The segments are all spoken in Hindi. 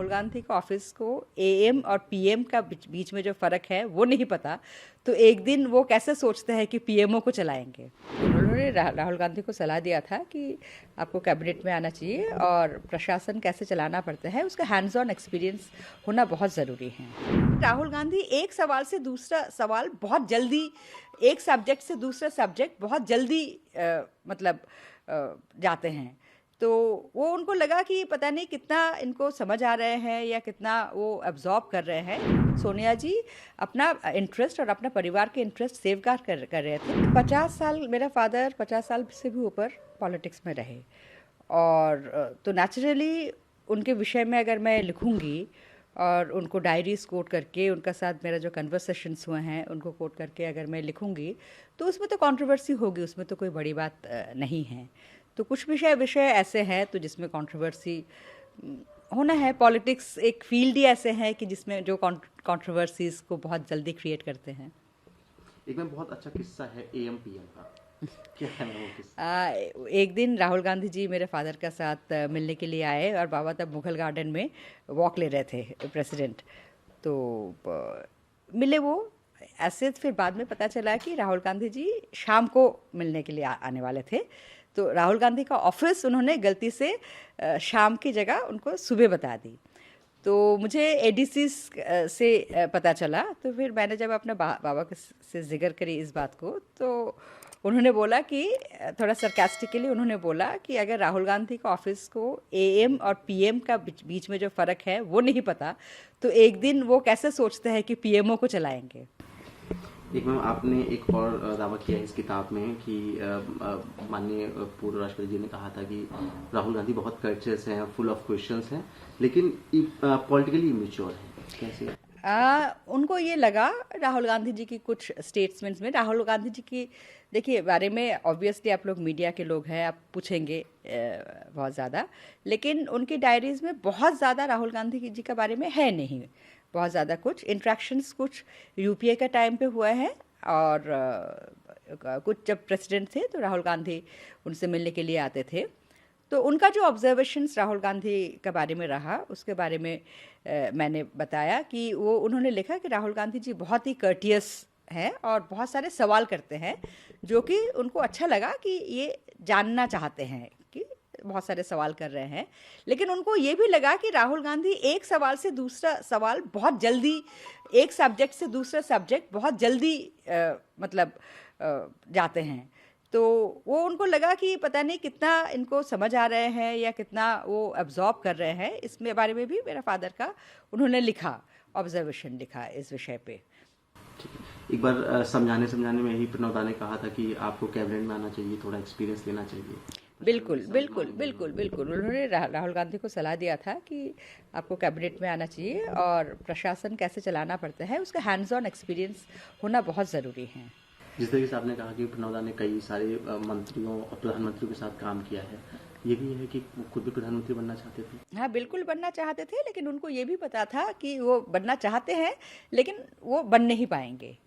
राहुल गांधी का ऑफिस को एएम और पीएम का बीच में जो फ़र्क है वो नहीं पता, तो एक दिन वो कैसे सोचते हैं कि पीएमओ को चलाएंगे। उन्होंने राहुल गांधी को सलाह दिया था कि आपको कैबिनेट में आना चाहिए और प्रशासन कैसे चलाना पड़ता है उसका हैंड्स ऑन एक्सपीरियंस होना बहुत ज़रूरी है। राहुल गांधी एक सवाल से दूसरा सवाल बहुत जल्दी, एक सब्जेक्ट से दूसरा सब्जेक्ट बहुत जल्दी जाते हैं। तो वो उनको लगा कि पता नहीं कितना इनको समझ आ रहे हैं या कितना वो एब्जॉर्ब कर रहे हैं। सोनिया जी अपना इंटरेस्ट और अपना परिवार के इंटरेस्ट सेफगार्ड कर रहे थे। 50 साल मेरा फादर 50 साल से भी ऊपर पॉलिटिक्स में रहे और तो नेचुरली उनके विषय में अगर मैं लिखूंगी और उनको डायरीज कोट करके उनका साथ मेरा जो कन्वर्सेशंस हुए हैं उनको कोट करके अगर मैं लिखूंगी तो उसमें तो कंट्रोवर्सी होगी, उसमें तो कोई बड़ी बात नहीं है। तो कुछ विषय ऐसे हैं तो जिसमें कंट्रोवर्सी होना है। पॉलिटिक्स एक फील्ड ही ऐसे है कि जिसमें जो कंट्रोवर्सीज को बहुत जल्दी क्रिएट करते हैं। एक में बहुत अच्छा किस्सा है एएम पीएम का, क्या है वो किस्सा? एक दिन राहुल गांधी जी मेरे फादर के साथ मिलने के लिए आए और बाबा तब मुगल गार्डन में वॉक ले रहे थे प्रेसिडेंट, तो मिले वो ऐसे। फिर बाद में पता चला कि राहुल गांधी जी शाम को मिलने के लिए आने वाले थे, तो राहुल गांधी का ऑफिस उन्होंने गलती से शाम की जगह उनको सुबह बता दी। तो मुझे एडीसी से पता चला, तो फिर मैंने जब अपने बाबा से जिक्र करी इस बात को, तो उन्होंने बोला कि थोड़ा सरकास्टिकली उन्होंने बोला कि अगर राहुल गांधी का ऑफिस को एएम और पीएम का बीच में जो फ़र्क है वो नहीं पता, तो एक दिन वो कैसे सोचते हैं कि पीएमओ को चलाएंगे। एक मैम आपने एक और दावा किया है इस किताब में कि माननीय पूर्व राष्ट्रपति जी ने कहा था कि राहुल गांधी बहुत कर्चस हैं, फुल ऑफ क्वेश्चंस हैं, लेकिन पॉलिटिकली इमेच्योर हैं। कैसे? उनको ये लगा राहुल गांधी जी की कुछ स्टेटमेंट्स में, राहुल गांधी जी की देखिए बारे में ऑब्वियसली आप लोग मीडिया के लोग हैं, आप पूछेंगे बहुत ज़्यादा, लेकिन उनकी डायरीज में बहुत ज़्यादा राहुल गांधी जी के बारे में है नहीं। बहुत ज़्यादा कुछ इंट्रैक्शंस कुछ यूपीए के टाइम पे हुआ है और कुछ जब प्रेसिडेंट थे तो राहुल गांधी उनसे मिलने के लिए आते थे। तो उनका जो ऑब्जर्वेशंस राहुल गांधी के बारे में रहा उसके बारे में मैंने बताया कि वो उन्होंने लिखा कि राहुल गांधी जी बहुत ही कर्टियस हैं और बहुत सारे सवाल करते हैं, जो कि उनको अच्छा लगा कि ये जानना चाहते हैं कि बहुत सारे सवाल कर रहे हैं। लेकिन उनको ये भी लगा कि राहुल गांधी एक सवाल से दूसरा सवाल बहुत जल्दी, एक सब्जेक्ट से दूसरा सब्जेक्ट बहुत जल्दी जाते हैं। तो वो उनको लगा कि पता नहीं कितना इनको समझ आ रहे हैं या कितना वो एब्जॉर्ब कर रहे हैं। इसमें बारे में भी मेरा फादर का उन्होंने लिखा, ऑब्जर्वेशन लिखा इस विषय पे। एक बार समझाने में ही प्रणव दा ने कहा था कि आपको कैबिनेट में आना चाहिए, थोड़ा एक्सपीरियंस लेना चाहिए। बिल्कुल उन्होंने राहुल गांधी को सलाह दिया था कि आपको कैबिनेट में आना चाहिए और प्रशासन कैसे चलाना पड़ता है उसका हैंड्स ऑन एक्सपीरियंस होना बहुत ज़रूरी है। जिस तरीके से आपने कहा कि प्रणव दा ने कई सारे मंत्रियों और प्रधानमंत्रियों के साथ काम किया है, ये भी है कि वो खुद भी प्रधानमंत्री बनना चाहते थे। हाँ बिल्कुल बनना चाहते थे, लेकिन उनको ये भी पता था कि वो बनना चाहते हैं लेकिन वो बन नहीं पाएंगे।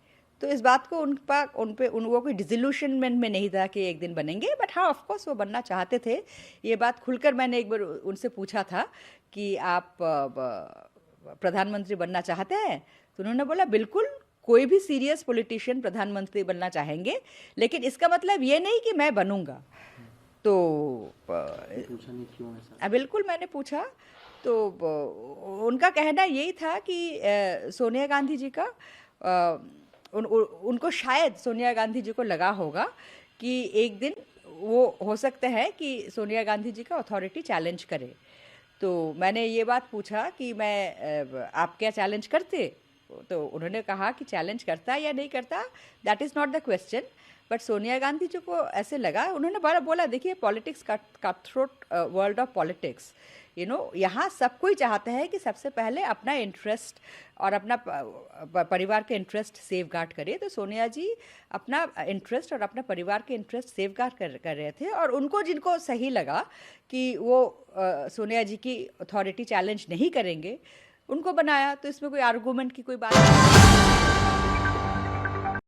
तो इस बात को वो कोई डिसल्यूशनमेंट में नहीं था कि एक दिन बनेंगे, बट हाँ ऑफ कोर्स वो बनना चाहते थे। ये बात खुलकर मैंने एक बार उनसे पूछा था कि आप प्रधानमंत्री बनना चाहते हैं, तो उन्होंने बोला बिल्कुल, कोई भी सीरियस पॉलिटिशियन प्रधानमंत्री बनना चाहेंगे, लेकिन इसका मतलब ये नहीं कि मैं बनूंगा। तो पूछा नहीं क्यों ऐसा? बिल्कुल मैंने पूछा, तो उनका कहना यही था कि सोनिया गांधी जी का उनको शायद सोनिया गांधी जी को लगा होगा कि एक दिन वो हो सकता है कि सोनिया गांधी जी का अथॉरिटी चैलेंज करे। तो मैंने ये बात पूछा कि आप क्या चैलेंज करते, तो उन्होंने कहा कि चैलेंज करता या नहीं करता that is not the question, but Sonia Gandhi ji को ऐसे लगा। उन्होंने बोला देखिए politics cut throat world of politics, यहाँ सब कोई चाहता है कि सबसे पहले अपना इंटरेस्ट और अपना परिवार के इंटरेस्ट सेफ गार्ड करे। तो सोनिया जी अपना इंटरेस्ट और अपना परिवार के इंटरेस्ट सेफ गार्ड कर रहे थे और उनको जिनको सही लगा कि वो सोनिया जी की अथॉरिटी चैलेंज नहीं करेंगे उनको बनाया। तो इसमें कोई आर्गूमेंट की कोई बात नहीं।